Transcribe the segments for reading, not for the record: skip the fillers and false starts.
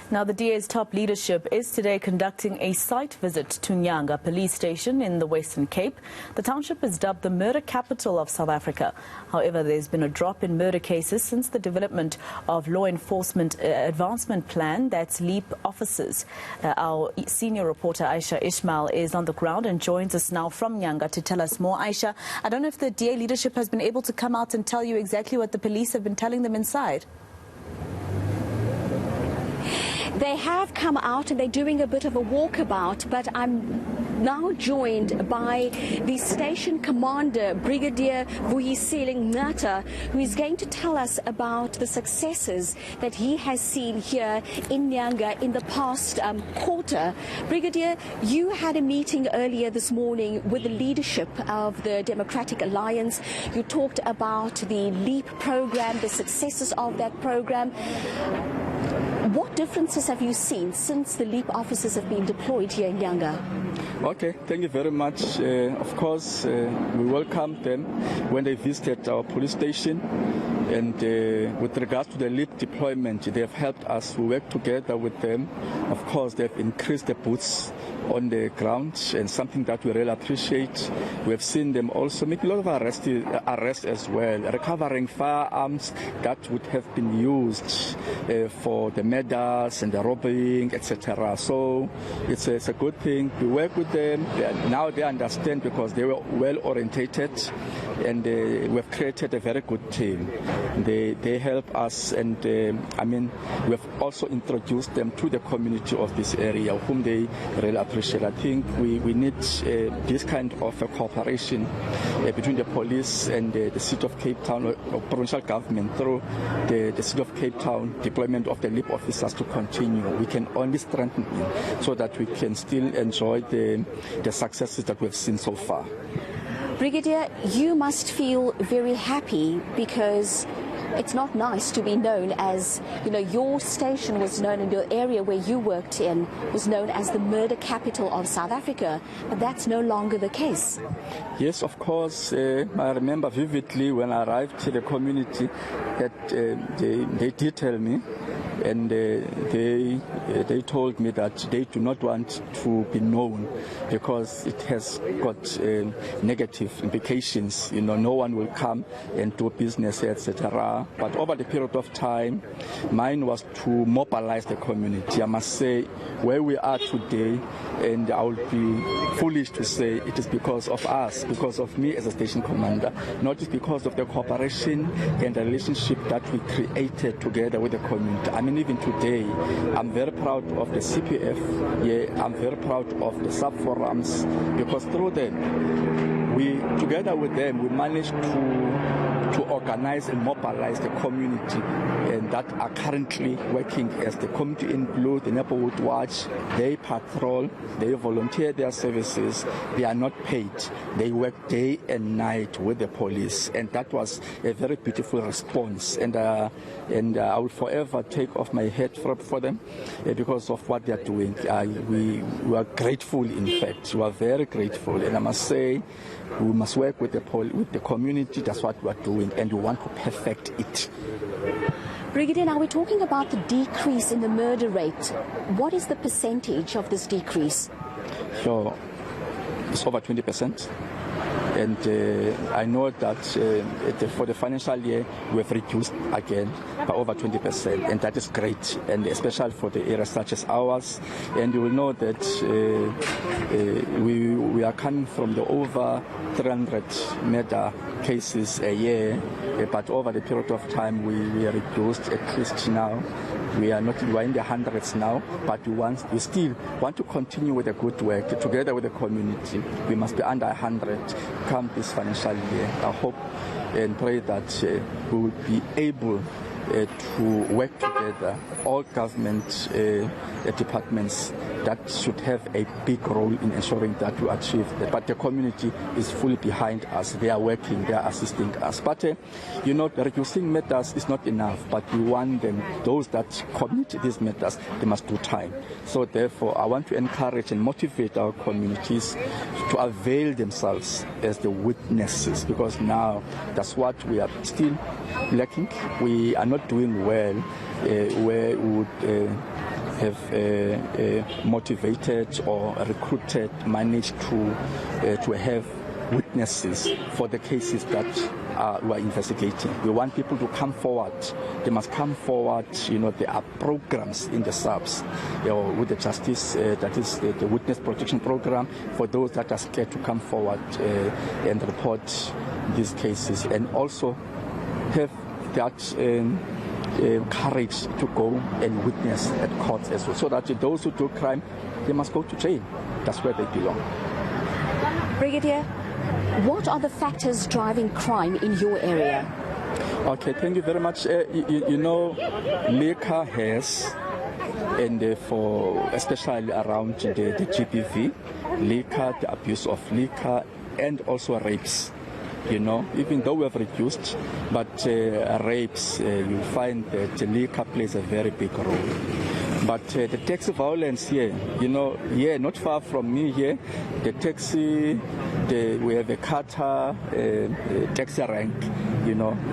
Now, the DA's top leadership is today conducting a site visit to Nyanga police station in the Western Cape. The township is dubbed the murder capital of South Africa. However, there's been a drop in murder cases since the development of law enforcement advancement plan, that's LEAP officers. Our senior reporter Ayesha Ismail is on the ground and joins us now from Nyanga to tell us more. Ayesha, I don't know if the DA leadership has been able to come out and tell you exactly what the police have been telling them inside. They have come out and they're doing a bit of a walkabout, but I'm now joined by the station commander, Brigadier Nyanga, who is going to tell us about the successes that he has seen here in Nyanga in the past quarter. Brigadier, you had a meeting earlier this morning with the leadership of the Democratic Alliance. You talked about the LEAP program, the successes of that program. What differences have you seen since the LEAP officers have been deployed here in Nyanga? Okay, thank you very much. Of course, we welcomed them when they visited our police station. And with regards to the LEAP deployment, they have helped us. We work together with them. Of course, they've increased the boots on the ground, and something that we really appreciate. We have seen them also make a lot of arrests as well, recovering firearms that would have been used for the murders and the robbing, etc. So it's a good thing. We work with them. Now they understand because they were well orientated, and we have created a very good team. They help us, and we have also introduced them to the community of this area, whom they really appreciate. I think we need this kind of a cooperation between the police and the City of Cape Town, or provincial government, through the City of Cape Town deployment of the LEAP officers to continue. We can only strengthen it so that we can still enjoy the successes that we've seen so far. Brigadier, you must feel very happy because it's not nice to be known as, your station was known, in your area where you worked in was known as the murder capital of South Africa, but that's no longer the case. Yes, of course. I remember vividly when I arrived to the community that they did tell me, and they told me that they do not want to be known because it has got negative implications. No one will come and do business, etc. But over the period of time, mine was to mobilize the community. I must say, where we are today, and I would be foolish to say it is because of us, because of me as a station commander, not just because of the cooperation and the relationship that we created together with the community. Even today, I'm very proud of the CPF. Yeah, I'm very proud of the sub-forums, because through them, together with them, we managed to organize and mobilize the community, and that are currently working as the Community in Blue, the Neighborhood Watch. They patrol, they volunteer their services, they are not paid. They work day and night with the police, and that was a very beautiful response. And I will forever take off my hat for them because of what they are doing. We are grateful, in fact. We are very grateful, and I must say, we must work with the community. That's what we are doing, and we want to perfect it. Brigadier, now we're talking about the decrease in the murder rate. What is the percentage of this decrease? So it's over 20%. And I know that for the financial year, we have reduced again by over 20%, and that is great, and especially for the areas such as ours. And you will know that we are coming from the over 300 murder cases a year, but over the period of time, we are reduced at least now. We are in the hundreds now, but we still want to continue with the good work together with the community. We must be under 100 come this financial year. I hope and pray that we will be able to work together, all government departments that should have a big role in ensuring that we achieve that. But the community is fully behind us. They are working, they are assisting us. But reducing matters is not enough, but we want them, those that commit these matters, they must do time. So therefore, I want to encourage and motivate our communities to avail themselves as the witnesses, because now that's what we are still lacking. We are not doing well where we would have motivated or recruited, managed to have witnesses for the cases that we are investigating. We want people to come forward. They must come forward. There are programs in the subs with the justice, that is the witness protection program for those that are scared to come forward and report these cases, and also have that courage to go and witness at courts as well, so that those who do crime, they must go to jail. That's where they belong. Brigadier, what are the factors driving crime in your area? Okay, thank you very much. Liquor has, and for especially around the GBV, liquor, the abuse of liquor, and also rapes. Even though we have reduced, but rapes, you find that liquor plays a very big role. But the taxi violence here, not far from me here, the taxi, we have a Qatar taxi rank,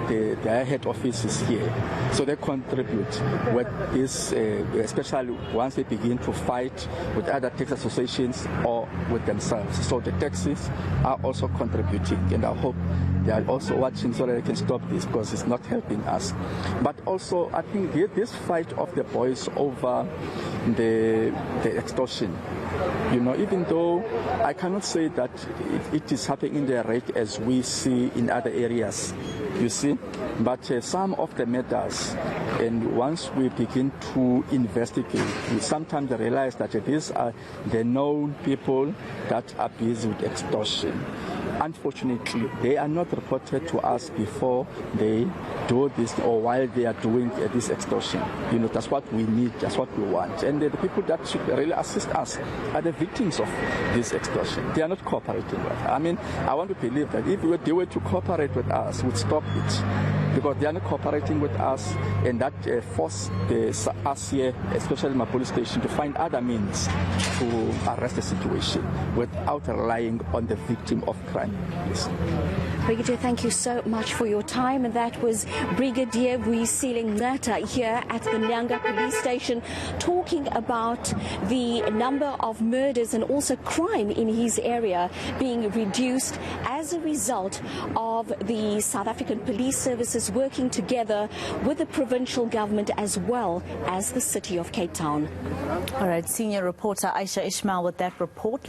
their head office is here. So they contribute with this, especially once they begin to fight with other taxi associations or with themselves. So the taxis are also contributing, and I hope they are also watching so that they can stop this, because it's not helping us. But also, I think this fight of the boys over the extortion, even though I cannot say that it is happening in the rate as we see in other areas, but some of the matters, and once we begin to investigate, we sometimes realize that these are the known people that are busy with extortion. Unfortunately, they are not reported to us before they do this or while they are doing this extortion. That's what we need, that's what we want. And the people that should really assist us are the victims of this extortion. They are not cooperating with us. I want to believe that if they were to cooperate with us, we'd stop it. Because they are not cooperating with us, and that forced us here, especially my police station, to find other means to arrest the situation without relying on the victim of crime. Yes. Brigadier, thank you so much for your time. And that was Brigadier Nyanga here at the Nyanga police station, talking about the number of murders and also crime in his area being reduced as a result of the South African police services working together with the provincial government as well as the city of Cape Town. All right, senior reporter Ayesha Ismail with that report.